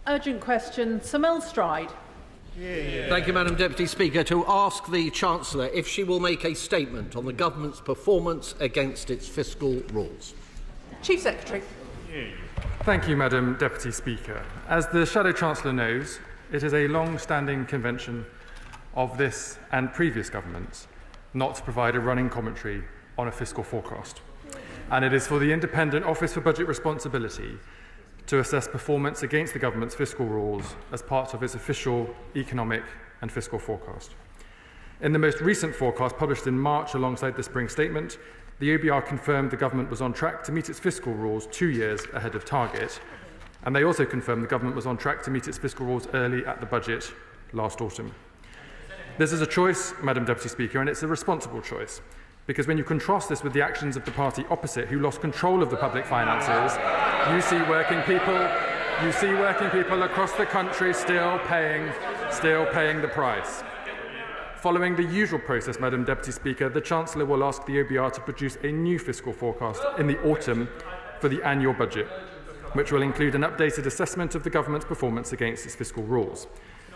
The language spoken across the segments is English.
Urgent question, Sir Mel Stride. Thank you, Madam Deputy Speaker. To ask the Chancellor if she will make a statement on the Government's performance against its fiscal rules. Chief Secretary. Thank you, Madam Deputy Speaker. As the Shadow Chancellor knows, it is a long-standing convention of this and previous governments not to provide a running commentary on a fiscal forecast. And it is for the Independent Office for Budget Responsibility to assess performance against the government's fiscal rules as part of its official economic and fiscal forecast. In the most recent forecast published in March alongside the Spring Statement, the OBR confirmed the government was on track to meet its fiscal rules 2 years ahead of target, and they also confirmed the government was on track to meet its fiscal rules early at the budget last autumn. This is a choice, Madam Deputy Speaker, and it's a responsible choice, because when you contrast this with the actions of the party opposite, who lost control of the public finances, you see working people across the country still paying the price. Following the usual process, Madam Deputy Speaker, the Chancellor will ask the OBR to produce a new fiscal forecast in the autumn for the annual budget, which will include an updated assessment of the government's performance against its fiscal rules.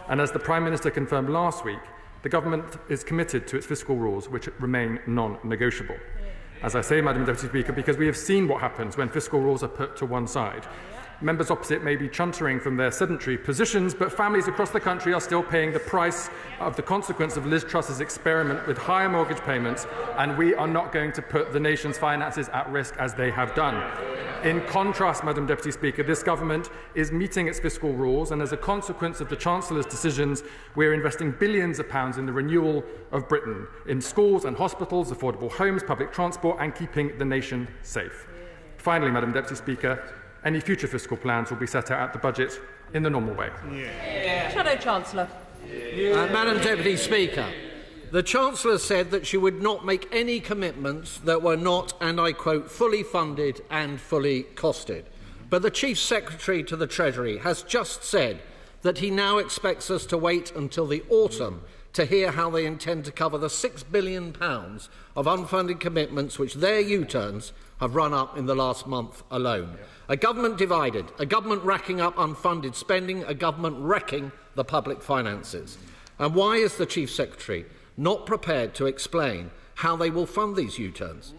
And as the Prime Minister confirmed last week, the government is committed to its fiscal rules, which remain non-negotiable. As I say, Madam Deputy Speaker, because we have seen what happens when fiscal rules are put to one side. Members opposite may be chuntering from their sedentary positions, but families across the country are still paying the price of the consequence of Liz Truss's experiment with higher mortgage payments, and we are not going to put the nation's finances at risk as they have done. In contrast, Madam Deputy Speaker, this government is meeting its fiscal rules, and as a consequence of the Chancellor's decisions, we are investing billions of pounds in the renewal of Britain, in schools and hospitals, affordable homes, public transport, and keeping the nation safe. Finally, Madam Deputy Speaker, any future fiscal plans will be set out at the budget in the normal way. Shadow Chancellor. Madam Deputy Speaker, the Chancellor said that she would not make any commitments that were not, and I quote, fully funded and fully costed. But the Chief Secretary to the Treasury has just said that he now expects us to wait until the autumn to hear how they intend to cover the £6 billion of unfunded commitments which their U-turns have run up in the last month alone. A government divided, a government racking up unfunded spending, a government wrecking the public finances. And why is the Chief Secretary not prepared to explain how they will fund these U-turns?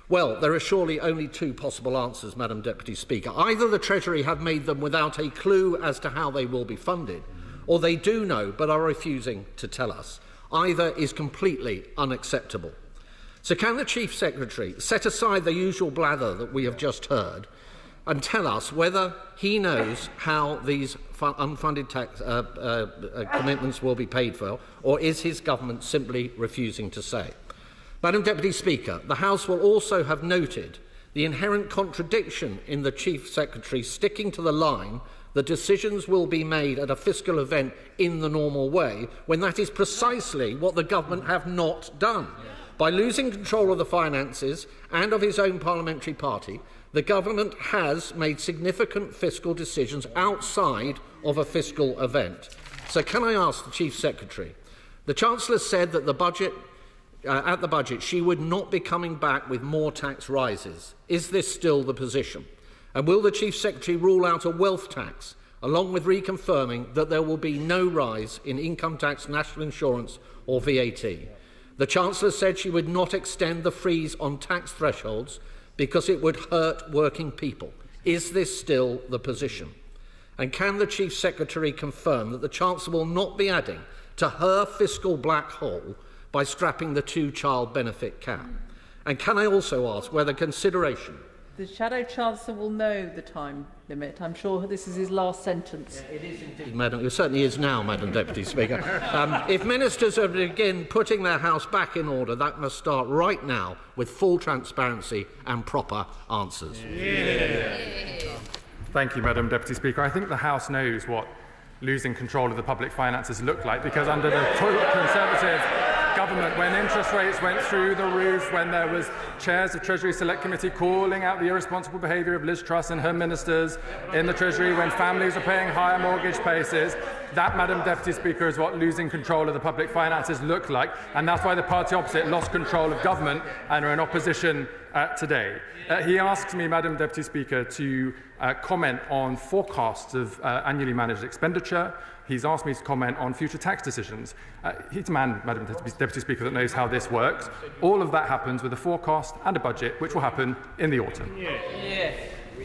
Well, there are surely only two possible answers, Madam Deputy Speaker. Either the Treasury have made them without a clue as to how they will be funded, or they do know but are refusing to tell us. Either is completely unacceptable. So can the Chief Secretary set aside the usual blather that we have just heard and tell us whether he knows how these unfunded tax commitments will be paid for, or is his government simply refusing to say? Madam Deputy Speaker, the House will also have noted the inherent contradiction in the Chief Secretary sticking to the line that decisions will be made at a fiscal event in the normal way, when that is precisely what the government have not done. By losing control of the finances and of his own parliamentary party, the government has made significant fiscal decisions outside of a fiscal event. So can I ask the Chief Secretary, the Chancellor said that at the budget she would not be coming back with more tax rises. Is this still the position? And will the Chief Secretary rule out a wealth tax, along with reconfirming that there will be no rise in income tax, national insurance or VAT? The Chancellor said she would not extend the freeze on tax thresholds because it would hurt working people. Is this still the position? And can the Chief Secretary confirm that the Chancellor will not be adding to her fiscal black hole by scrapping the two-child benefit cap? And can I also ask whether consideration... The Shadow Chancellor will know the time limit. I'm sure this is his last sentence. It is indeed, Madam. It certainly is now, Madam Deputy Speaker. If ministers are again putting their house back in order, that must start right now with full transparency and proper answers. Thank you, Madam Deputy Speaker. I think the House knows what losing control of the public finances looked like, because under the Conservative government, when interest rates went through the roof, when there was chairs of Treasury Select Committee calling out the irresponsible behaviour of Liz Truss and her ministers in the Treasury, when families were paying higher mortgage That, Madam Deputy Speaker, is what losing control of the public finances look like, and that's why the party opposite lost control of government and are in opposition today. He asks me, Madam Deputy Speaker, to comment on forecasts of annually managed expenditure. He's asked me to comment on future tax decisions. He's a man, Madam Deputy Speaker, that knows how this works. All of that happens with a forecast and a budget, which will happen in the autumn.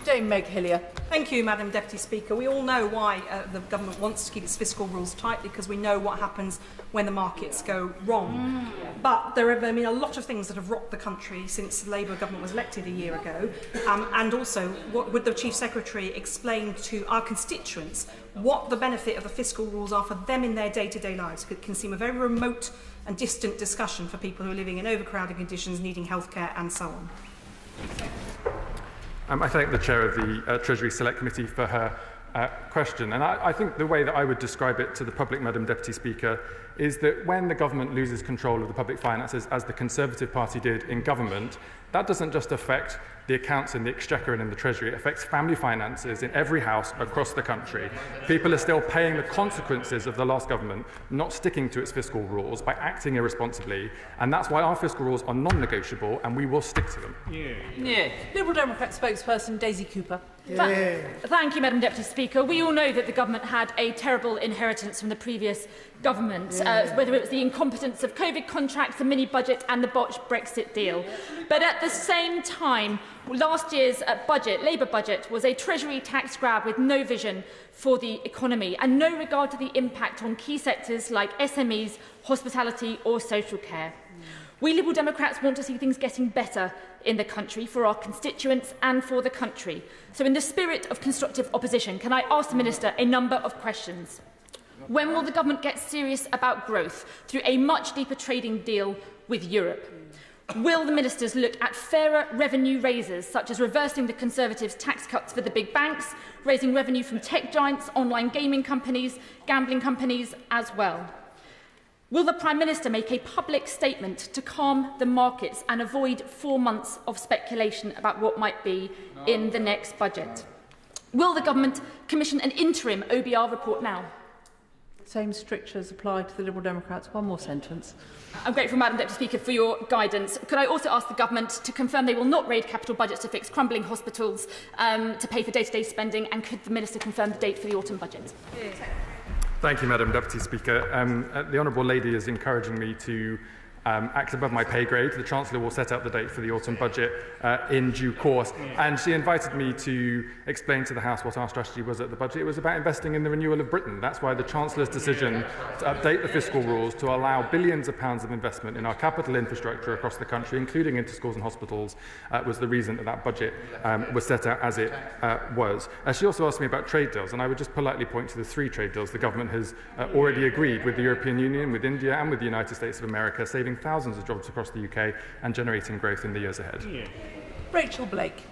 Dame Meg Hillier. Thank you, Madam Deputy Speaker. We all know why the government wants to keep its fiscal rules tight, because we know what happens when the markets go wrong. But there have been a lot of things that have rocked the country since the Labour government was elected a year ago. And also, would the Chief Secretary explain to our constituents what the benefit of the fiscal rules are for them in their day-to-day lives? It can seem a very remote and distant discussion for people who are living in overcrowded conditions, needing healthcare and so on. I thank the Chair of the Treasury Select Committee for her question. And I think the way that I would describe it to the public, Madam Deputy Speaker, is that when the government loses control of the public finances, as the Conservative Party did in government, that doesn't just affect the accounts in the Exchequer and in the Treasury. It affects family finances in every house across the country. People are still paying the consequences of the last government not sticking to its fiscal rules by acting irresponsibly, and that's why our fiscal rules are non-negotiable, and we will stick to them. Liberal Democrat spokesperson Daisy Cooper. Thank you, Madam Deputy Speaker. We all know that the government had a terrible inheritance from the previous government, whether it was the incompetence of COVID contracts, the mini-budget and the botched Brexit deal. But at the same time, last year's Labour budget was a Treasury tax grab with no vision for the economy and no regard to the impact on key sectors like SMEs, hospitality or social care. We Liberal Democrats want to see things getting better in the country for our constituents and for the country. So in the spirit of constructive opposition, can I ask the Minister a number of questions? When will the government get serious about growth through a much deeper trading deal with Europe? Will the ministers look at fairer revenue raises, such as reversing the Conservatives' tax cuts for the big banks, raising revenue from tech giants, online gaming companies, gambling companies as well? Will the Prime Minister make a public statement to calm the markets and avoid 4 months of speculation about what might be in the next budget? Will the government commission an interim OBR report now? Same strictures apply to the Liberal Democrats. One more sentence. I'm grateful, Madam Deputy Speaker, for your guidance. Could I also ask the government to confirm they will not raid capital budgets to fix crumbling hospitals, to pay for day-to-day spending, and could the Minister confirm the date for the autumn budget? Thank you, Madam Deputy Speaker. The Honourable Lady is encouraging me to act above my pay grade. The Chancellor will set out the date for the autumn budget in due course. And she invited me to explain to the House what our strategy was at the budget. It was about investing in the renewal of Britain. That's why the Chancellor's decision to update the fiscal rules to allow billions of pounds of investment in our capital infrastructure across the country, including into schools and hospitals, was the reason that that budget was set out as it was. She also asked me about trade deals, and I would just politely point to the 3 trade deals the government has already agreed with the European Union, with India and with the United States of America, saving thousands of jobs across the UK and generating growth in the years ahead. Rachel Blake.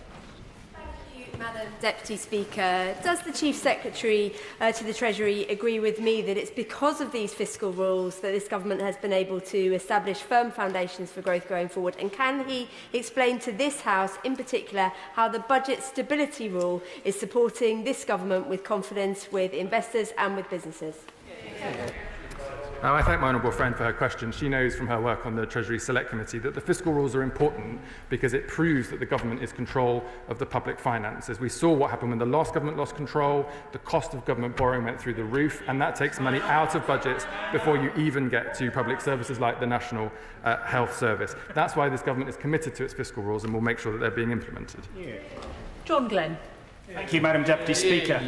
Thank you, Madam Deputy Speaker. Does the Chief Secretary to the Treasury agree with me that it's because of these fiscal rules that this government has been able to establish firm foundations for growth going forward? And can he explain to this House in particular how the budget stability rule is supporting this government with confidence with investors and with businesses? I thank my honourable friend for her question. She knows from her work on the Treasury Select Committee that the fiscal rules are important because it proves that the government is control of the public finances. We saw what happened when the last government lost control. The cost of government borrowing went through the roof, and that takes money out of budgets before you even get to public services like the National Health Service. That's why this government is committed to its fiscal rules and will make sure that they're being implemented. John Glenn. Thank you, Madam Deputy Speaker.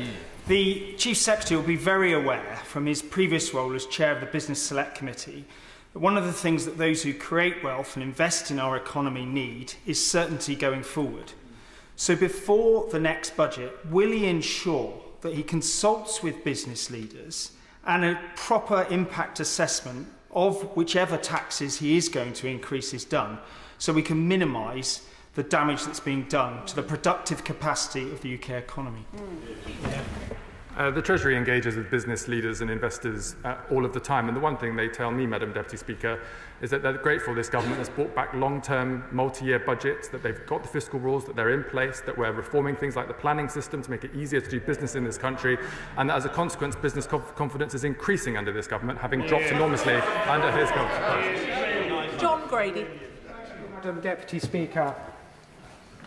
The Chief Secretary will be very aware from his previous role as Chair of the Business Select Committee that one of the things that those who create wealth and invest in our economy need is certainty going forward. So before the next budget, will he ensure that he consults with business leaders and a proper impact assessment of whichever taxes he is going to increase is done, so we can minimise the damage that's being done to the productive capacity of the UK economy? The Treasury engages with business leaders and investors all of the time, and the one thing they tell me, Madam Deputy Speaker, is that they're grateful this government has brought back long-term, multi-year budgets, that they've got the fiscal rules, that they're in place, that we're reforming things like the planning system to make it easier to do business in this country, and that as a consequence, business confidence is increasing under this government, having dropped enormously under his government. John Grady. Madam Deputy Speaker,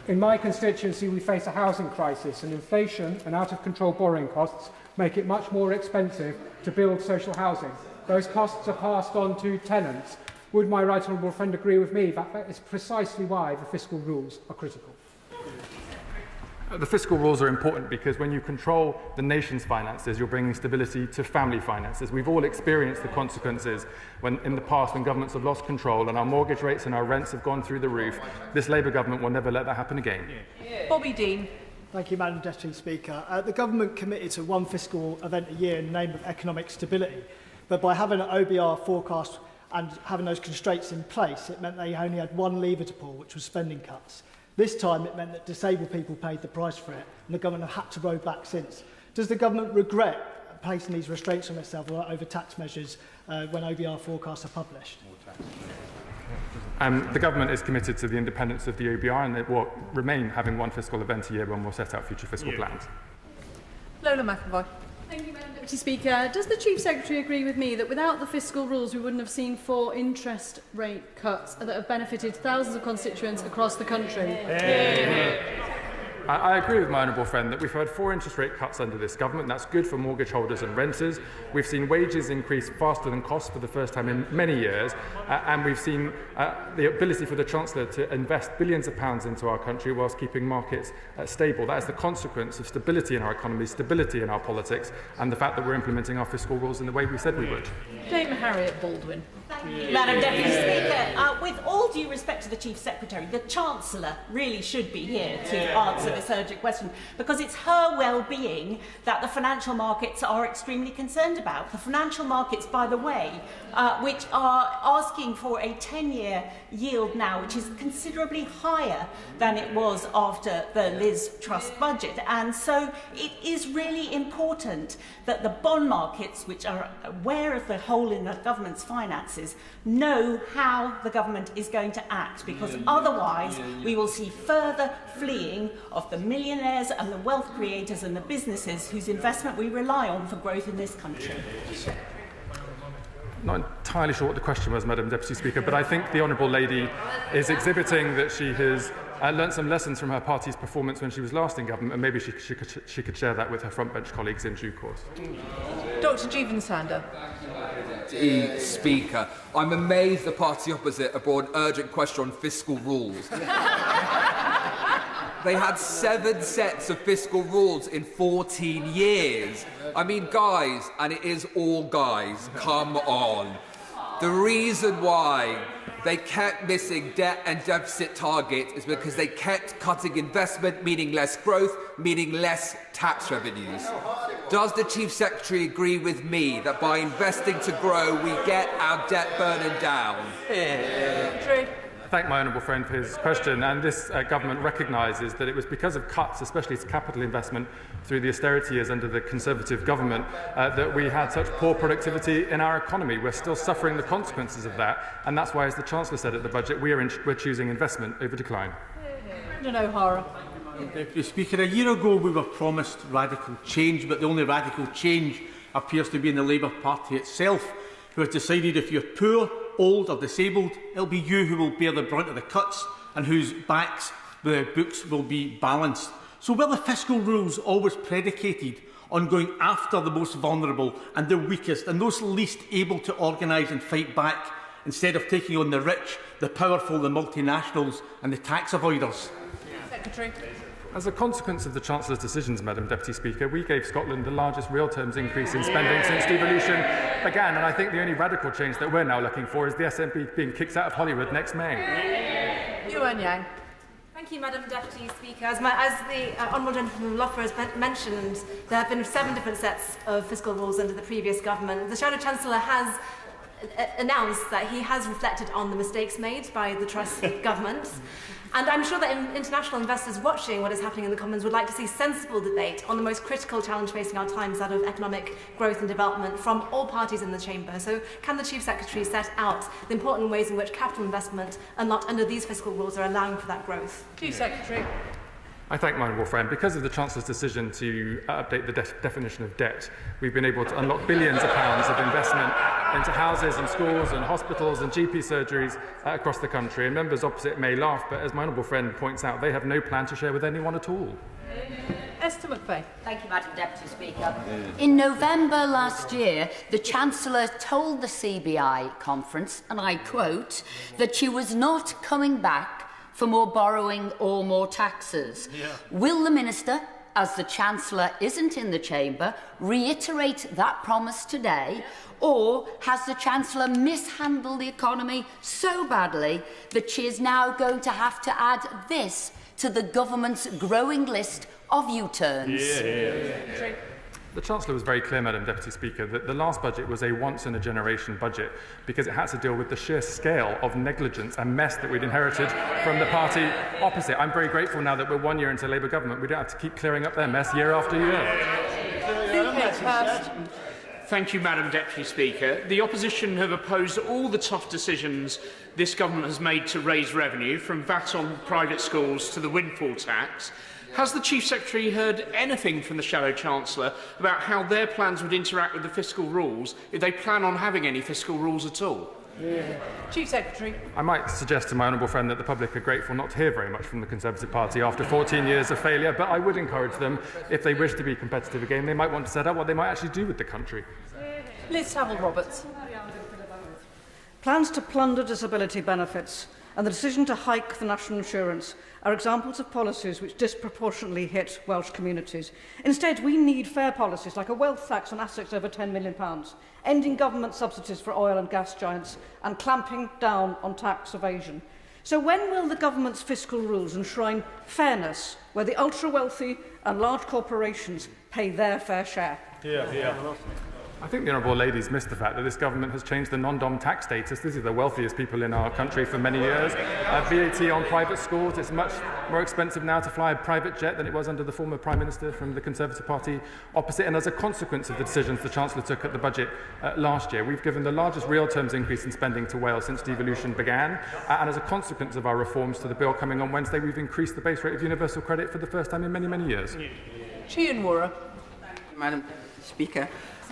in my constituency we face a housing crisis, and inflation and out-of-control borrowing costs make it much more expensive to build social housing. Those costs are passed on to tenants. Would my right honourable friend agree with me that that is precisely why the fiscal rules are critical? The fiscal rules are important because when you control the nation's finances, you're bringing stability to family finances. We've all experienced the consequences when, in the past, when governments have lost control and our mortgage rates and our rents have gone through the roof. This Labour government will never let that happen again. Bobby Dean. Thank you, Madam Deputy Speaker. The government committed to one fiscal event a year in the name of economic stability, but by having an OBR forecast and having those constraints in place, it meant they only had one lever to pull, which was spending cuts. This time it meant that disabled people paid the price for it, and the government have had to row back since. Does the government regret placing these restraints on itself over tax measures when OBR forecasts are published? The government is committed to the independence of the OBR, and it will remain having one fiscal event a year when we'll set out future fiscal plans. Lola McAvoy. Thank you, Madam Deputy Speaker. Does the Chief Secretary agree with me that without the fiscal rules we wouldn't have seen 4 interest rate cuts that have benefited thousands of constituents across the country? I agree with my honourable friend that we've had 4 interest rate cuts under this government. That's good for mortgage holders and renters. We've seen wages increase faster than costs for the first time in many years, and we've seen the ability for the Chancellor to invest billions of pounds into our country whilst keeping markets stable. That is the consequence of stability in our economy, stability in our politics, and the fact that we're implementing our fiscal rules in the way we said we would. Dame Harriet Baldwin. Madam Deputy Speaker, with all due respect to the Chief Secretary, the Chancellor really should be here to answer this urgent question, because it's her well-being that the financial markets are extremely concerned about. The financial markets, by the way, which are asking for a 10-year yield now, which is considerably higher than it was after the Liz Truss budget. And so it is really important that the bond markets, which are aware of the hole in the government's finances, know how the government is going to act, because otherwise we will see further fleeing of the millionaires and the wealth creators and the businesses whose investment we rely on for growth in this country. Not entirely sure what the question was, Madam Deputy Speaker, but I think the Honourable Lady is exhibiting that she has learnt some lessons from her party's performance when she was last in government, and maybe she could share that with her frontbench colleagues in due course. Dr. Jeevan-Sander. Speaker, I'm amazed the party opposite have brought an urgent question on fiscal rules. They had 7 sets of fiscal rules in 14 years. I mean, guys, and it is all guys, come on. The reason why they kept missing debt and deficit targets is because they kept cutting investment, meaning less growth, meaning less tax revenues. Does the Chief Secretary agree with me that by investing to grow, we get our debt burden down? True. I thank my honourable friend for his question, and this government recognises that it was because of cuts, especially to capital investment through the austerity years under the Conservative government, that we had such poor productivity in our economy. We're still suffering the consequences of that, and that's why, as the Chancellor said at the budget, we're choosing investment over decline. Brendan O'Hara. Deputy Speaker, a year ago we were promised radical change, but the only radical change appears to be in the Labour Party itself, who has decided if you're poor, old or disabled, it'll be you who will bear the brunt of the cuts and whose backs the books will be balanced. So were the fiscal rules always predicated on going after the most vulnerable and the weakest and those least able to organise and fight back, instead of taking on the rich, the powerful, the multinationals and the tax avoiders? Secretary. As a consequence of the Chancellor's decisions, Madam Deputy Speaker, we gave Scotland the largest real terms increase in spending since devolution began, and I think the only radical change that we're now looking for is the SNP being kicked out of Hollywood next May. Yuan Yang. Thank you, Madam Deputy Speaker. As the Honourable Gentleman from Loughborough has mentioned, there have been 7 different sets of fiscal rules under the previous government. The Shadow Chancellor has announced that he has reflected on the mistakes made by the Truss government. And I'm sure that international investors watching what is happening in the Commons would like to see sensible debate on the most critical challenge facing our times, that of economic growth and development, from all parties in the Chamber. So can the Chief Secretary set out the important ways in which capital investment unlocked under these fiscal rules are allowing for that growth? Chief Secretary. I thank my honourable friend. Because of the Chancellor's decision to update the definition of debt, we've been able to unlock billions of pounds of investment into houses and schools and hospitals and GP surgeries across the country. And members opposite may laugh, but as my honourable friend points out, they have no plan to share with anyone at all. Esther McVeigh. Thank you, Madam Deputy Speaker. In November last year, the Chancellor told the CBI conference, and I quote, that she was not coming back for more borrowing or more taxes. Will the Minister, as the Chancellor isn't in the Chamber, reiterate that promise today, or has the Chancellor mishandled the economy so badly that she is now going to have to add this to the government's growing list of U-turns? The Chancellor was very clear, Madam Deputy Speaker, that the last budget was a once-in-a-generation budget because it had to deal with the sheer scale of negligence and mess that we'd inherited from the party opposite. I'm very grateful now that we're 1 year into Labour government. We don't have to keep clearing up their mess year after year. Thank you, Madam Deputy Speaker. The opposition have opposed all the tough decisions this government has made to raise revenue, from VAT on private schools to the windfall tax. Has the Chief Secretary heard anything from the Shadow Chancellor about how their plans would interact with the fiscal rules, if they plan on having any fiscal rules at all? Chief Secretary. I might suggest to my honourable friend that the public are grateful not to hear very much from the Conservative Party after 14 years of failure, but I would encourage them, if they wish to be competitive again, they might want to set out what they might actually do with the country. Liz Saville-Roberts. Plans to plunder disability benefits and the decision to hike the national insurance are examples of policies which disproportionately hit Welsh communities. Instead, we need fair policies like a wealth tax on assets over £10 million, ending government subsidies for oil and gas giants, and clamping down on tax evasion. So when will the government's fiscal rules enshrine fairness, where the ultra-wealthy and large corporations pay their fair share? I think the Honourable Lady's missed the fact that this government has changed the non-dom tax status. This is the wealthiest people in our country for many years. VAT on private schools. It's much more expensive now to fly a private jet than it was under the former Prime Minister from the Conservative Party opposite. And as a consequence of the decisions the Chancellor took at the budget last year, we've given the largest real terms increase in spending to Wales since devolution began. And as a consequence of our reforms to the bill coming on Wednesday, we've increased the base rate of universal credit for the first time in many, many years. Chian Wara. Madam Speaker.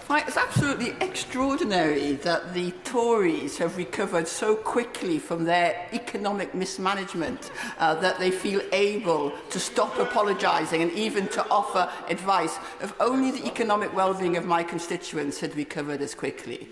It's absolutely extraordinary that the Tories have recovered so quickly from their economic mismanagement that they feel able to stop apologising and even to offer advice. If only the economic well-being of my constituents had recovered as quickly.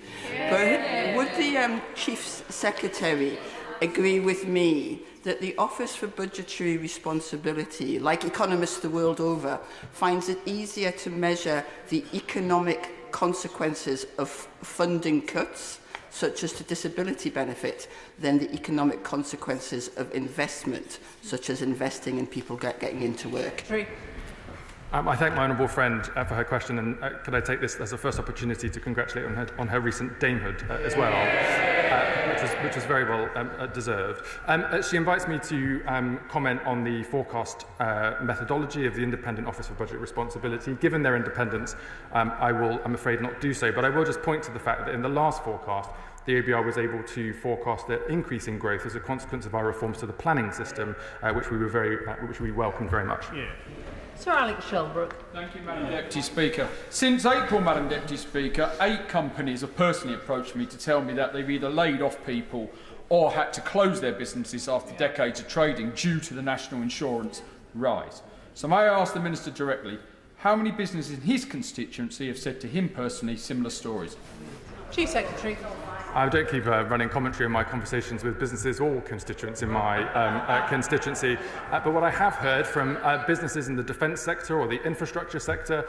But would the Chief Secretary agree with me that the Office for Budgetary Responsibility, like economists the world over, finds it easier to measure the economic consequences of funding cuts, such as to disability benefit, than the economic consequences of investment, such as investing in people getting into work? I thank my honourable friend for her question, and could I take this as a first opportunity to congratulate on her recent damehood as well, which was very well deserved. She invites me to comment on the forecast methodology of the Independent Office for Budget Responsibility. Given their independence, I will, I'm afraid, not do so, but I will just point to the fact that in the last forecast, the OBR was able to forecast an increase in growth as a consequence of our reforms to the planning system, which we welcomed very much. Sir Alex Shelbrooke. Thank you, Madam Deputy Speaker. Since April, Madam Deputy Speaker, 8 companies have personally approached me to tell me that they've either laid off people or had to close their businesses after decades of trading due to the national insurance rise. So may I ask the Minister directly, how many businesses in his constituency have said to him personally similar stories? Chief Secretary. I don't keep running commentary on my conversations with businesses or constituents in my constituency, but what I have heard from businesses in the defence sector or the infrastructure sector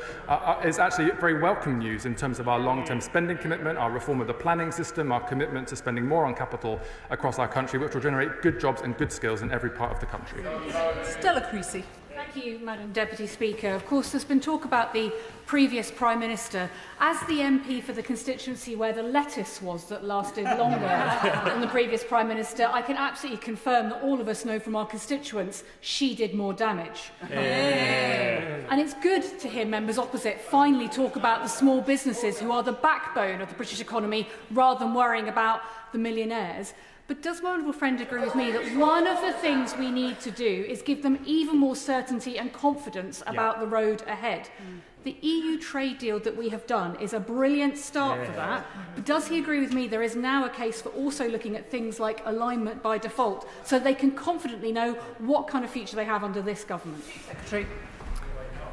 is actually very welcome news in terms of our long-term spending commitment, our reform of the planning system, our commitment to spending more on capital across our country, which will generate good jobs and good skills in every part of the country. Stella Creasy. Thank you, Madam Deputy Speaker. Of course, there's been talk about the previous Prime Minister. As the MP for the constituency where the lettuce was that lasted longer than the previous Prime Minister, I can absolutely confirm that all of us know from our constituents she did more damage. And it's good to hear members opposite finally talk about the small businesses who are the backbone of the British economy rather than worrying about the millionaires. But does my honourable friend agree with me that one of the things we need to do is give them even more certainty and confidence about the road ahead? The EU trade deal that we have done is a brilliant start for that. But does he agree with me there is now a case for also looking at things like alignment by default so they can confidently know what kind of future they have under this government? Secretary.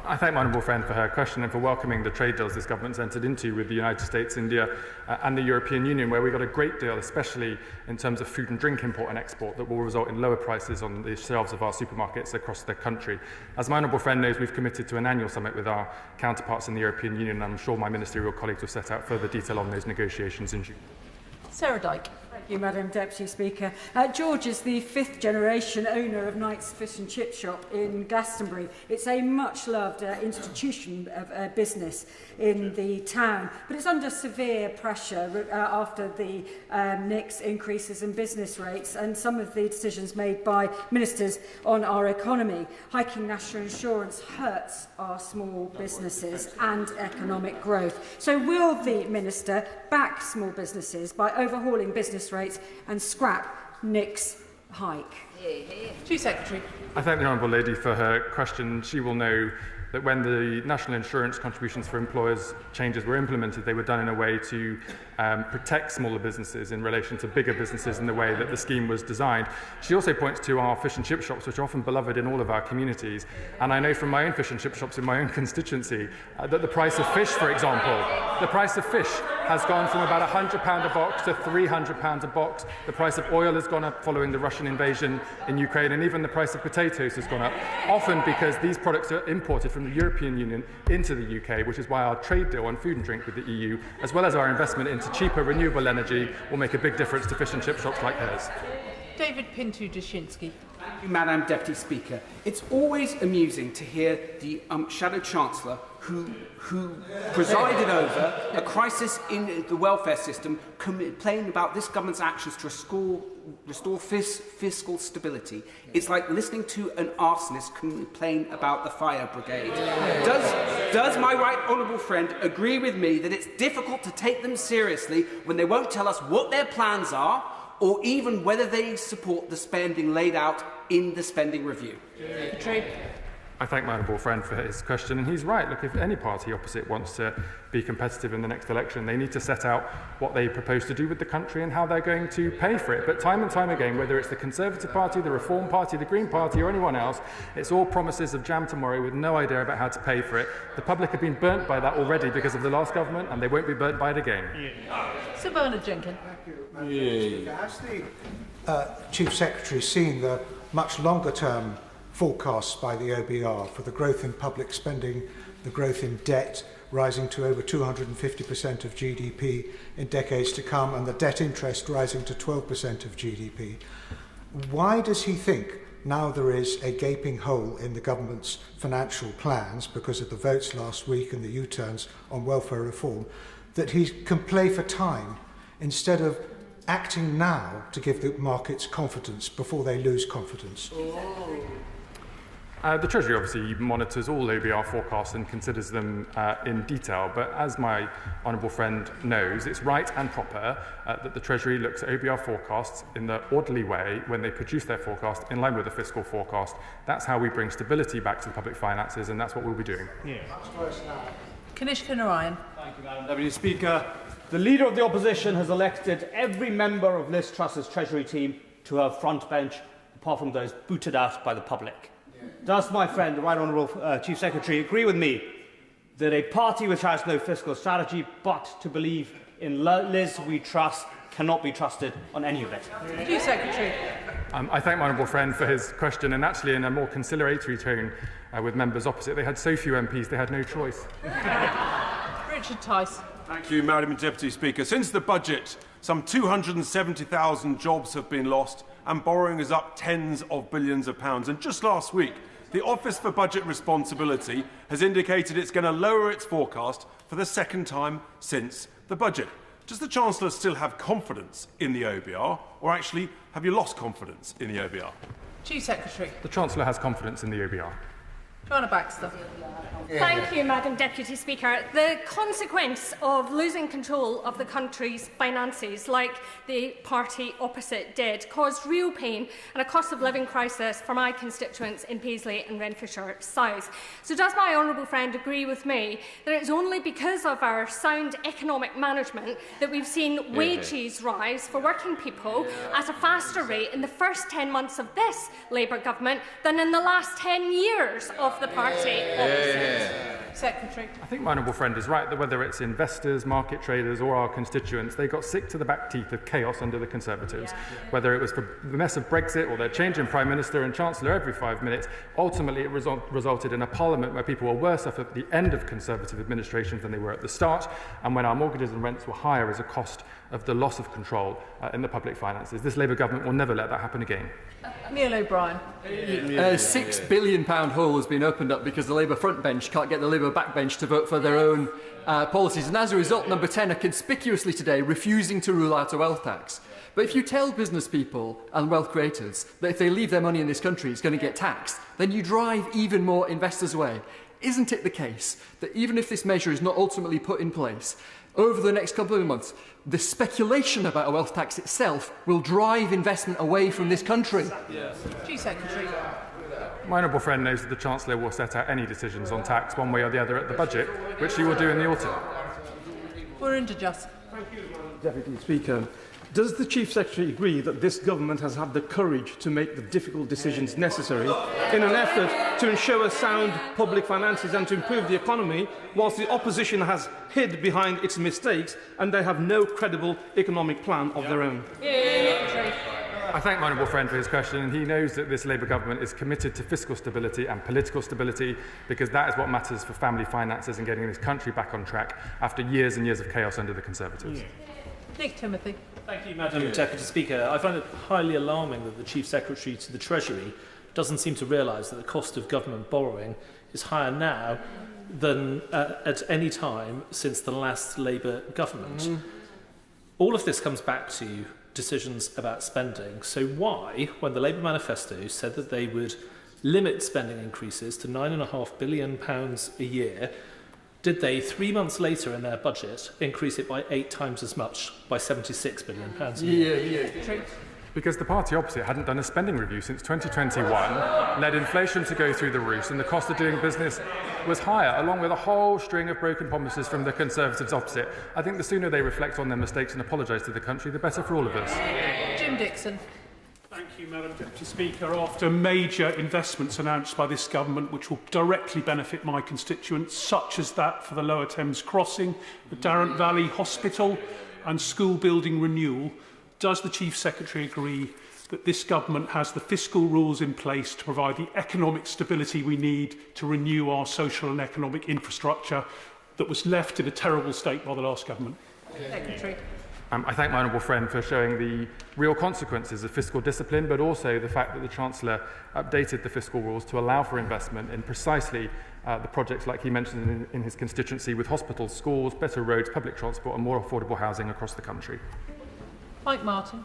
I thank my honourable friend for her question and for welcoming the trade deals this government's entered into with the United States, India and the European Union, where we got a great deal, especially in terms of food and drink import and export, that will result in lower prices on the shelves of our supermarkets across the country. As my honourable friend knows, we've committed to an annual summit with our counterparts in the European Union, and I'm sure my ministerial colleagues will set out further detail on those negotiations in June. Sarah Dyke. Thank you, Madam Deputy Speaker. George is the fifth generation owner of Knight's Fish and Chip Shop in Glastonbury. It's a much-loved institution of business in the town, but it's under severe pressure after the NIC's increases in business rates and some of the decisions made by ministers on our economy. Hiking national insurance hurts our small businesses and economic growth. So will the minister back small businesses by overhauling business rates and scrap NIC's hike? Chief Secretary. I thank the Honourable Lady for her question. She will know that when the national insurance contributions for employers changes were implemented, they were done in a way to protect smaller businesses in relation to bigger businesses in the way that the scheme was designed. She also points to our fish and chip shops, which are often beloved in all of our communities. And I know from my own fish and chip shops in my own constituency that the price of fish, for example, the price of fish has gone from about £100 a box to £300 a box. The price of oil has gone up following the Russian invasion in Ukraine, and even the price of potatoes has gone up, often because these products are imported from the European Union into the UK, which is why our trade deal on food and drink with the EU, as well as our investment into cheaper renewable energy, will make a big difference to fish and chip shops like hers. David Pinto-Dushinsky. Thank you, Madam Deputy Speaker. It's always amusing to hear the Shadow Chancellor who presided over a crisis in the welfare system complain about this government's actions to restore fiscal stability. It's like listening to an arsonist complain about the fire brigade. Does my right honourable friend agree with me that it's difficult to take them seriously when they won't tell us what their plans are, or even whether they support the spending laid out in the spending review? I thank my honourable friend for his question, and he's right. Look, if any party opposite wants to be competitive in the next election, they need to set out what they propose to do with the country and how they're going to pay for it. But time and time again, whether it's the Conservative Party, the Reform Party, the Green Party, or anyone else, it's all promises of jam tomorrow with no idea about how to pay for it. The public have been burnt by that already because of the last government, and they won't be burnt by it again. Sir Bernard Jenkins. Has the Chief Secretary seen the much longer-term forecasts by the OBR for the growth in public spending, the growth in debt rising to over 250% of GDP in decades to come, and the debt interest rising to 12% of GDP? Why does he think, now there is a gaping hole in the government's financial plans because of the votes last week and the U-turns on welfare reform, that he can play for time instead of acting now to give the markets confidence before they lose confidence? The Treasury obviously monitors all OBR forecasts and considers them in detail, but as my honourable friend knows, it's right and proper that the Treasury looks at OBR forecasts in the orderly way when they produce their forecast in line with the fiscal forecast. That's how we bring stability back to the public finances, and that's what we'll be doing. Kanishka Narayan. Thank you, Madam Deputy Speaker. The Leader of the Opposition has elected every member of Liz Truss's Treasury team to her front bench, apart from those booted out by the public. Does my friend, the Right Honourable Chief Secretary, agree with me that a party which has no fiscal strategy but to believe in Liz we trust cannot be trusted on any of it? Chief Secretary. I thank my honourable friend for his question, and actually in a more conciliatory tone with members opposite. They had so few MPs, they had no choice. Richard Tice. Thank you, Madam Deputy Speaker. Since the budget, some 270,000 jobs have been lost, and borrowing is up tens of billions of pounds. And just last week, the Office for Budget Responsibility has indicated it's going to lower its forecast for the second time since the budget. Does the Chancellor still have confidence in the OBR, or actually have you lost confidence in the OBR? Chief Secretary. The Chancellor has confidence in the OBR. Joanna Baxter. Thank you, Madam Deputy Speaker. The consequence of losing control of the country's finances, like the party opposite did, caused real pain and a cost of living crisis for my constituents in Paisley and Renfrewshire South. So does my honourable friend agree with me that it's only because of our sound economic management that we've seen wages rise for working people at a faster rate in the first 10 months of this Labour government than in the last 10 years of the party opposite? Secretary. I think my honourable friend is right that whether it's investors, market traders or our constituents, they got sick to the back teeth of chaos under the Conservatives. Whether it was for the mess of Brexit or their change in Prime Minister and Chancellor every 5 minutes, ultimately it resulted in a Parliament where people were worse off at the end of Conservative administrations than they were at the start, and when our mortgages and rents were higher as a cost of the loss of control in the public finances. This Labour government will never let that happen again. Neil O'Brien. A £6 billion hole has been opened up because the Labour front bench can't get the Labour back bench to vote for their own policies. And as a result, Number 10 are conspicuously today refusing to rule out a wealth tax. But if you tell business people and wealth creators that if they leave their money in this country, it's going to get taxed, then you drive even more investors away. Isn't it the case that even if this measure is not ultimately put in place, over the next couple of months, the speculation about a wealth tax itself will drive investment away from this country? Chief Secretary. My honourable friend knows that the Chancellor will set out any decisions on tax one way or the other at the budget, which he will do in the autumn. We're into just. Thank you, Deputy Speaker. Does the Chief Secretary agree that this government has had the courage to make the difficult decisions necessary in an effort to ensure sound public finances and to improve the economy, whilst the opposition has hid behind its mistakes and they have no credible economic plan of their own? I thank my honourable friend for his question, and he knows that this Labour government is committed to fiscal stability and political stability, because that is what matters for family finances and getting this country back on track after years and years of chaos under the Conservatives. Nick Timothy. Thank you, Madam Deputy Speaker. I find it highly alarming that the Chief Secretary to the Treasury doesn't seem to realise that the cost of government borrowing is higher now than at any time since the last Labour government. All of this comes back to decisions about spending. So why, when the Labour manifesto said that they would limit spending increases to £9.5 billion a year, did they, 3 months later in their budget, increase it by 8 times as much, by £76 billion a year? Because the party opposite hadn't done a spending review since 2021, led inflation to go through the roof, and the cost of doing business was higher, along with a whole string of broken promises from the Conservatives opposite. I think the sooner they reflect on their mistakes and apologise to the country, the better for all of us. Jim Dixon. Thank you, Madam Deputy Speaker. After major investments announced by this government which will directly benefit my constituents, such as that for the Lower Thames Crossing, the Darrant Valley Hospital and school building renewal, does the Chief Secretary agree that this government has the fiscal rules in place to provide the economic stability we need to renew our social and economic infrastructure that was left in a terrible state by the last government? Secretary. I thank my honourable friend for showing the real consequences of fiscal discipline, but also the fact that the Chancellor updated the fiscal rules to allow for investment in precisely the projects like he mentioned in his constituency, with hospitals, schools, better roads, public transport and more affordable housing across the country. Mike Martin.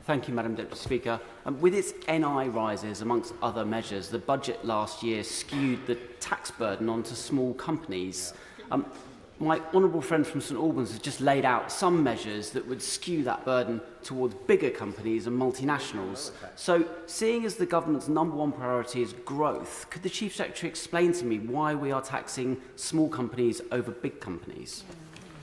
Thank you, Madam Deputy Speaker. With its NI rises, amongst other measures, the budget last year skewed the tax burden onto small companies. My honourable friend from St Albans has just laid out some measures that would skew that burden towards bigger companies and multinationals. So, seeing as the government's #1 priority is growth, could the Chief Secretary explain to me why we are taxing small companies over big companies?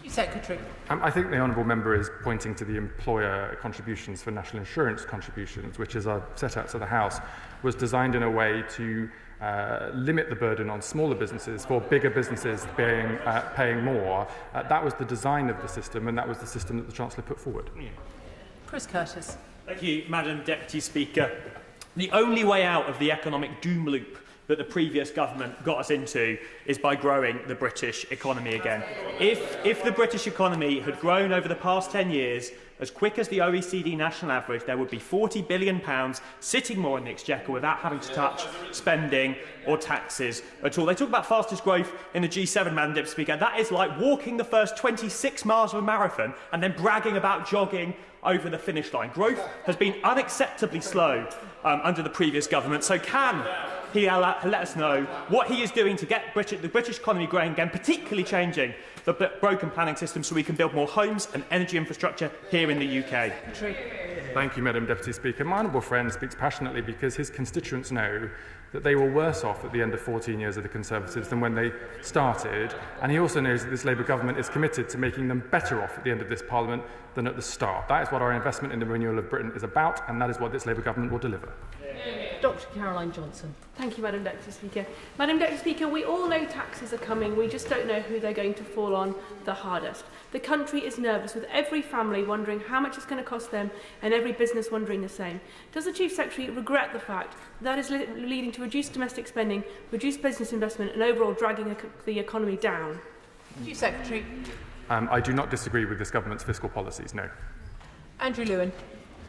Secretary. I think the honourable member is pointing to the employer contributions for national insurance contributions, which, as I've set out to the House, was designed in a way to limit the burden on smaller businesses for bigger businesses paying more. That was the design of the system, and that was the system that the Chancellor put forward. Chris Curtis. Thank you, Madam Deputy Speaker. The only way out of the economic doom loop that the previous government got us into is by growing the British economy again. If the British economy had grown over the past 10 years as quick as the OECD national average, there would be £40 billion sitting more in the exchequer without having to touch spending or taxes at all. They talk about fastest growth in the G7, Madam Deputy Speaker. That is like walking the first 26 miles of a marathon and then bragging about jogging over the finish line. Growth has been unacceptably slow under the previous government. So can he let us know what he is doing to get the British economy growing again, particularly changing the broken planning system so we can build more homes and energy infrastructure here in the UK? Thank you, Madam Deputy Speaker. My honourable friend speaks passionately because his constituents know that they were worse off at the end of 14 years of the Conservatives than when they started, and he also knows that this Labour government is committed to making them better off at the end of this Parliament than at the start. That is what our investment in the renewal of Britain is about, and that is what this Labour government will deliver. Dr. Caroline Johnson. Thank you, Madam Deputy Speaker. Madam Deputy Speaker, we all know taxes are coming. We just don't know who they're going to fall on the hardest. The country is nervous, with every family wondering how much it's going to cost them and every business wondering the same. Does the Chief Secretary regret the fact that is leading to reduced domestic spending, reduced business investment and overall dragging the economy down? Chief Secretary. I do not disagree with this government's fiscal policies, no. Andrew Lewin.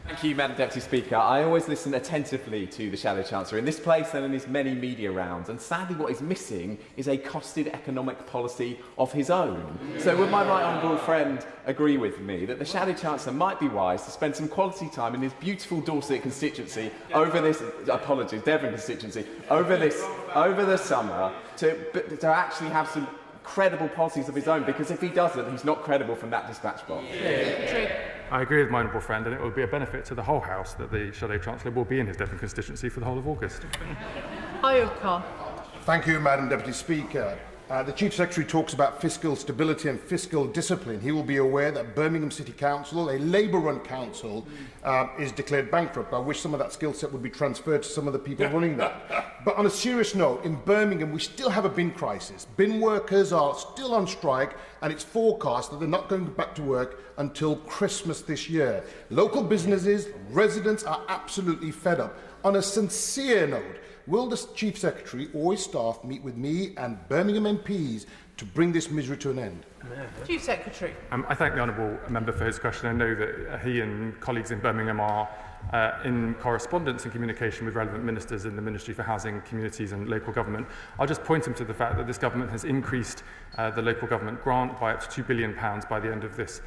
Thank you, Madam Deputy Speaker. I always listen attentively to the Shadow Chancellor in this place and in his many media rounds, and sadly what is missing is a costed economic policy of his own. So would my right honourable friend agree with me that the Shadow Chancellor might be wise to spend some quality time in his beautiful Dorset constituency over this, Devon constituency, over the summer to actually have some credible policies of his own, because if he doesn't, he's not credible from that dispatch box. I agree with my honourable friend, and it will be a benefit to the whole House that the Shadow Chancellor will be in his Devon constituency for the whole of August. Ayub Khan. Thank you, Madam Deputy Speaker. The Chief Secretary talks about fiscal stability and fiscal discipline. He will be aware that Birmingham City Council, a Labour-run council, is declared bankrupt. I wish some of that skill set would be transferred to some of the people running that. But on a serious note, in Birmingham, we still have a bin crisis. Bin workers are still on strike, and it's forecast that they're not going back to work until Christmas this year. Local businesses, residents are absolutely fed up. On a sincere note, will the Chief Secretary or his staff meet with me and Birmingham MPs to bring this misery to an end? Chief Secretary. I thank the honourable member for his question. I know that he and colleagues in Birmingham are in correspondence and communication with relevant ministers in the Ministry for Housing, Communities and Local Government. I'll just point him to the fact that this government has increased the local government grant by up to £2 billion by the end of this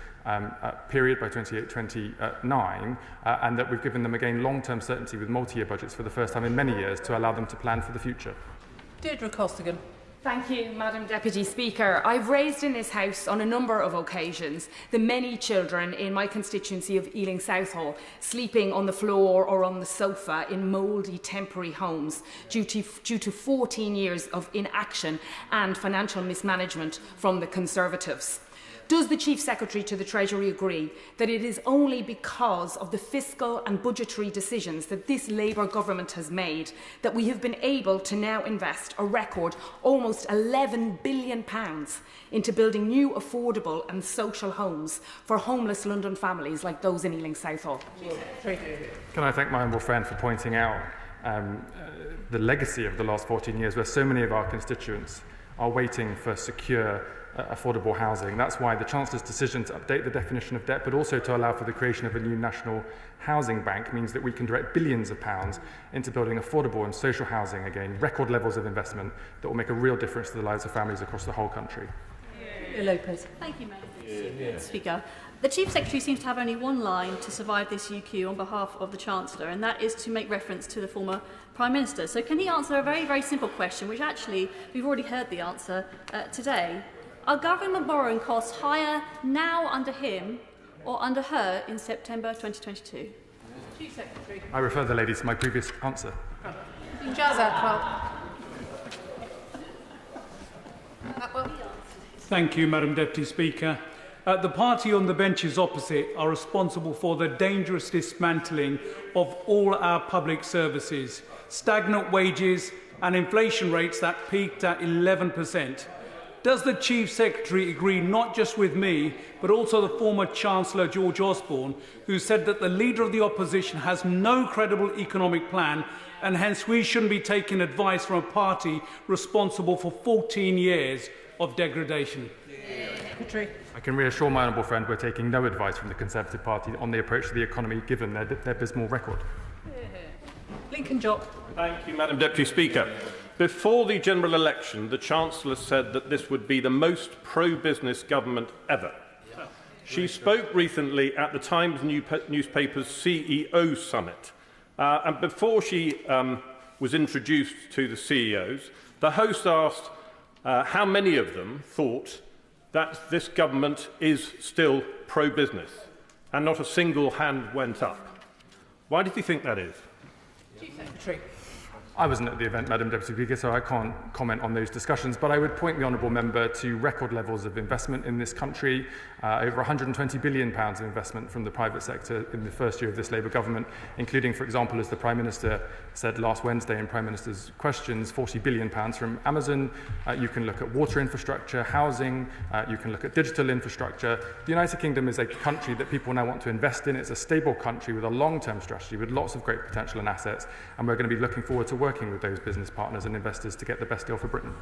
period, by 28-29, and that we've given them again long-term certainty with multi-year budgets for the first time in many years to allow them to plan for the future. Deirdre Costigan. Thank you, Madam Deputy Speaker. I've raised in this House on a number of occasions the many children in my constituency of Ealing Southall sleeping on the floor or on the sofa in mouldy temporary homes due to 14 years of inaction and financial mismanagement from the Conservatives. Does the Chief Secretary to the Treasury agree that it is only because of the fiscal and budgetary decisions that this Labour government has made that we have been able to now invest a record almost £11 billion into building new affordable and social homes for homeless London families like those in Ealing Southall? Can I thank my honourable friend for pointing out the legacy of the last 14 years where so many of our constituents are waiting for secure affordable housing. That's why the Chancellor's decision to update the definition of debt, but also to allow for the creation of a new national housing bank, means that we can direct billions of pounds into building affordable and social housing again, record levels of investment that will make a real difference to the lives of families across the whole country. Lopez. Thank you, Madam Speaker. The Chief Secretary seems to have only one line to survive this UQ on behalf of the Chancellor, and that is to make reference to the former Prime Minister. So can he answer a very, very simple question, which actually we've already heard the answer today? Are government borrowing costs higher now under him or under her in September 2022? Chief Secretary. I refer the lady to my previous answer. Thank you, Madam Deputy Speaker. The party on the benches opposite are responsible for the dangerous dismantling of all our public services, stagnant wages and inflation rates that peaked at 11%. Does the Chief Secretary agree not just with me, but also the former Chancellor George Osborne, who said that the Leader of the Opposition has no credible economic plan and hence we shouldn't be taking advice from a party responsible for 14 years of degradation. I can reassure my honourable friend we're taking no advice from the Conservative Party on the approach to the economy, given their abysmal record. Lincoln Job. Thank you, Madam Deputy Speaker. Before the general election, the Chancellor said that this would be the most pro-business government ever. She spoke recently at the Times newspaper's CEO summit. And before she was introduced to the CEOs, the host asked how many of them thought that this government is still pro-business, and not a single hand went up. Why do you think that is? Chief Secretary. I wasn't at the event, Madam Deputy Speaker, so I can't comment on those discussions, but I would point the honourable member to record levels of investment in this country, over £120 billion of investment from the private sector in the first year of this Labour government, including, for example, as the Prime Minister said last Wednesday in Prime Minister's questions, £40 billion from Amazon. You can look at water infrastructure, housing, you can look at digital infrastructure. The United Kingdom is a country that people now want to invest in. It's a stable country with a long-term strategy, with lots of great potential and assets, and we're going to be looking forward to working with those business partners and investors to get the best deal for Britain.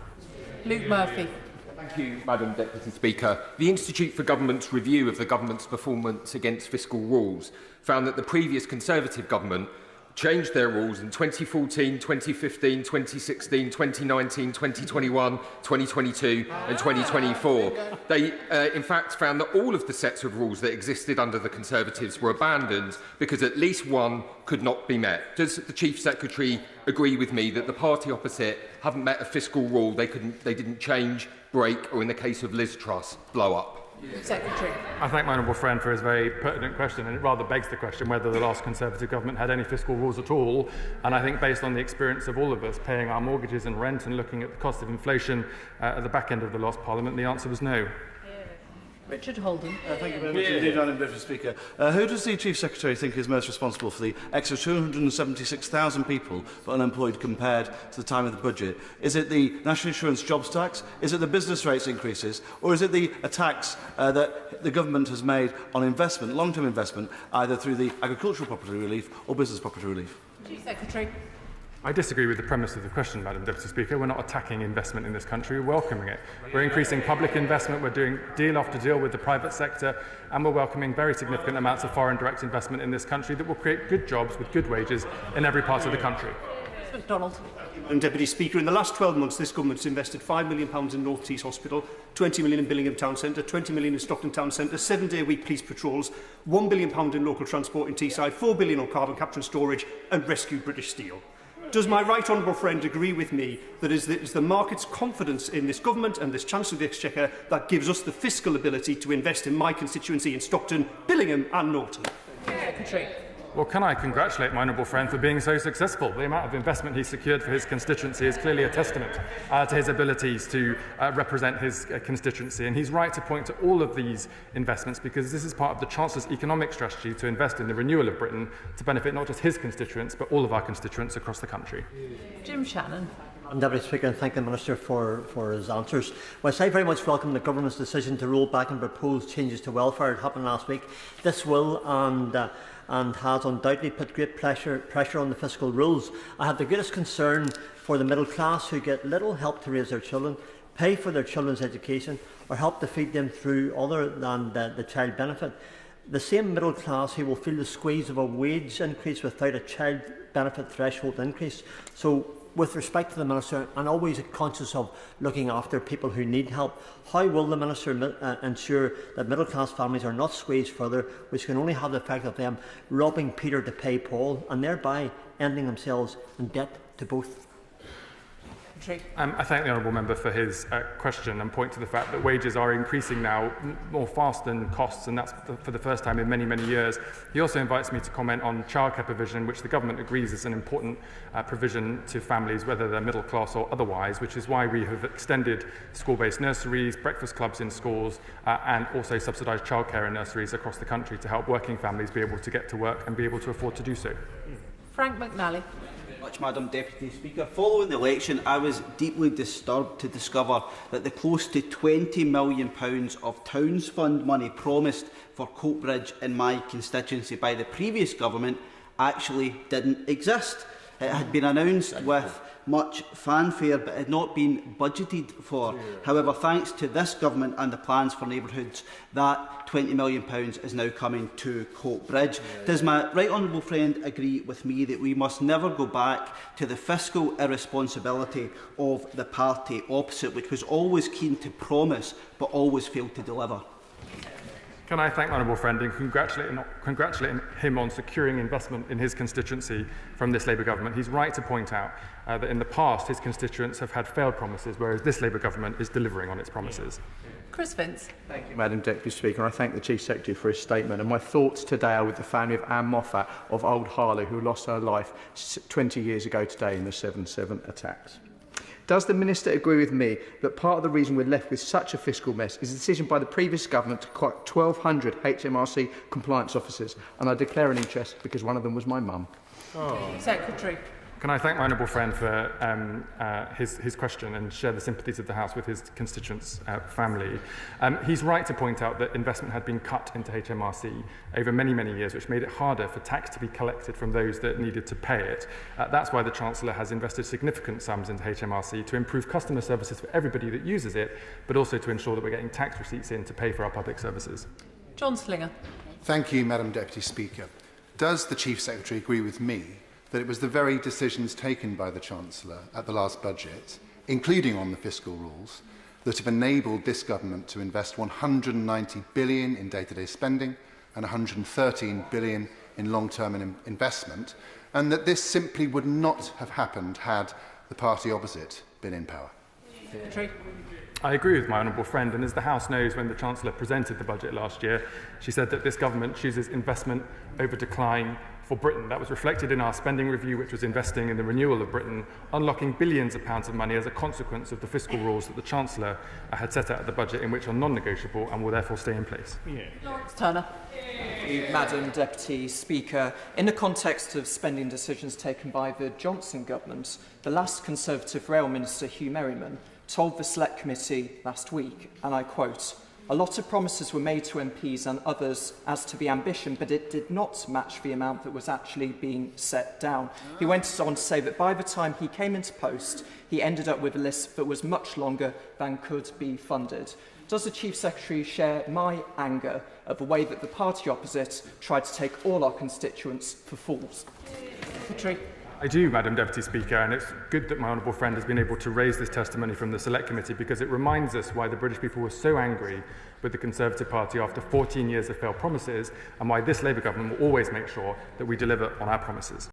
Luke Murphy. Thank you, Madam Deputy Speaker. The Institute for Government's review of the government's performance against fiscal rules found that the previous Conservative government changed their rules in 2014, 2015, 2016, 2019, 2021, 2022 and 2024. They, in fact, found that all of the sets of rules that existed under the Conservatives were abandoned because at least one could not be met. Does the Chief Secretary agree with me that the party opposite haven't met a fiscal rule they didn't change, break, or in the case of Liz Truss, blow up? Secretary. I thank my honourable friend for his very pertinent question, and it rather begs the question whether the last Conservative government had any fiscal rules at all. And I think based on the experience of all of us paying our mortgages and rent and looking at the cost of inflation at the back end of the last Parliament, the answer was no. Richard Holden. Thank you very much indeed, Madam Deputy Speaker. Who does the Chief Secretary think is most responsible for the extra 276,000 people unemployed compared to the time of the budget? Is it the National Insurance Jobs Tax? Is it the business rates increases? Or is it the attacks that the government has made on investment, long-term investment, either through the agricultural property relief or business property relief? Chief Secretary. I disagree with the premise of the question, Madam Deputy Speaker. We're not attacking investment in this country, we're welcoming it. We're increasing public investment, we're doing deal after deal with the private sector, and we're welcoming very significant amounts of foreign direct investment in this country that will create good jobs with good wages in every part of the country. MacDonald. And Deputy Speaker, in the last 12 months, this government has invested £5 million in North Tees Hospital, £20 million in Billingham Town Centre, £20 million in Stockton Town Centre, 7-day-a-week police patrols, £1 billion in local transport in Teesside, £4 billion on carbon capture and storage, and rescued British Steel. Does my right honourable friend agree with me that it is the market's confidence in this government and this Chancellor of the Exchequer that gives us the fiscal ability to invest in my constituency in Stockton, Billingham and Norton? Secretary. Well, can I congratulate my honourable friend for being so successful? The amount of investment he secured for his constituency is clearly a testament to his abilities to represent his constituency. And he's right to point to all of these investments because this is part of the Chancellor's economic strategy to invest in the renewal of Britain to benefit not just his constituents, but all of our constituents across the country. Jim Shannon. Deputy Speaker, and thank the Minister for his answers. Whilst I very much welcome the Government's decision to roll back and propose changes to welfare, it happened last week, this will and has undoubtedly put great pressure on the fiscal rules. I have the greatest concern for the middle class who get little help to raise their children, pay for their children's education or help to feed them through other than the child benefit. The same middle class who will feel the squeeze of a wage increase without a child benefit threshold increase. So, with respect to the Minister, and always conscious of looking after people who need help, how will the Minister ensure that middle-class families are not squeezed further, which can only have the effect of them robbing Peter to pay Paul, and thereby ending themselves in debt to both? I thank the honourable member for his question and point to the fact that wages are increasing now more fast than costs, and that's for the first time in many, many years. He also invites me to comment on childcare provision, which the government agrees is an important provision to families, whether they're middle class or otherwise, which is why we have extended school-based nurseries, breakfast clubs in schools, and also subsidised childcare in nurseries across the country to help working families be able to get to work and be able to afford to do so. Frank McNally. Madam Deputy Speaker. Following the election, I was deeply disturbed to discover that the close to £20 million of Towns Fund money promised for Coatbridge in my constituency by the previous government actually didn't exist. It had been announced with much fanfare but had not been budgeted for. However, thanks to this government and the plans for neighbourhoods, that £20 million is now coming to Cope Bridge. Does my right honourable friend agree with me that we must never go back to the fiscal irresponsibility of the party opposite, which was always keen to promise but always failed to deliver? Can I thank my honourable friend and congratulate him on securing investment in his constituency from this Labour government. He's right to point out that in the past his constituents have had failed promises, whereas this Labour government is delivering on its promises. Chris Vince. Thank you, Madam Deputy Speaker. I thank the Chief Secretary for his statement. And my thoughts today are with the family of Anne Moffat of Old Harlow, who lost her life 20 years ago today in the 7/7 attacks. Does the Minister agree with me that part of the reason we're left with such a fiscal mess is a decision by the previous government to cut 1,200 HMRC compliance officers? And I declare an interest because one of them was my mum. Secretary. Can I thank my honourable friend for his question and share the sympathies of the House with his constituents' family. He's right to point out that investment had been cut into HMRC over many, many years, which made it harder for tax to be collected from those that needed to pay it. That's why the Chancellor has invested significant sums into HMRC to improve customer services for everybody that uses it, but also to ensure that we're getting tax receipts in to pay for our public services. John Slinger. Thank you, Madam Deputy Speaker. Does the Chief Secretary agree with me that it was the very decisions taken by the Chancellor at the last budget, including on the fiscal rules, that have enabled this government to invest £190 billion in day-to-day spending and £113 billion in long-term investment, and that this simply would not have happened had the party opposite been in power? Secretary. I agree with my honourable friend, and as the House knows, when the Chancellor presented the budget last year, she said that this government chooses investment over decline for Britain. That was reflected in our spending review, which was investing in the renewal of Britain, unlocking billions of pounds of money as a consequence of the fiscal rules that the Chancellor had set out at the budget, in which are non-negotiable and will therefore stay in place. Lawrence Turner. Thank you, Madam Deputy Speaker. In the context of spending decisions taken by the Johnson government, the last Conservative Rail Minister, Hugh Merriman, told the Select Committee last week, and I quote, "A lot of promises were made to MPs and others as to the ambition, but it did not match the amount that was actually being set down." He went on to say that by the time he came into post, he ended up with a list that was much longer than could be funded. Does the Chief Secretary share my anger at the way that the party opposite tried to take all our constituents for fools? Secretary. I do, Madam Deputy Speaker, and it's good that my honourable friend has been able to raise this testimony from the Select Committee, because it reminds us why the British people were so angry with the Conservative Party after 14 years of failed promises, and why this Labour government will always make sure that we deliver on our promises.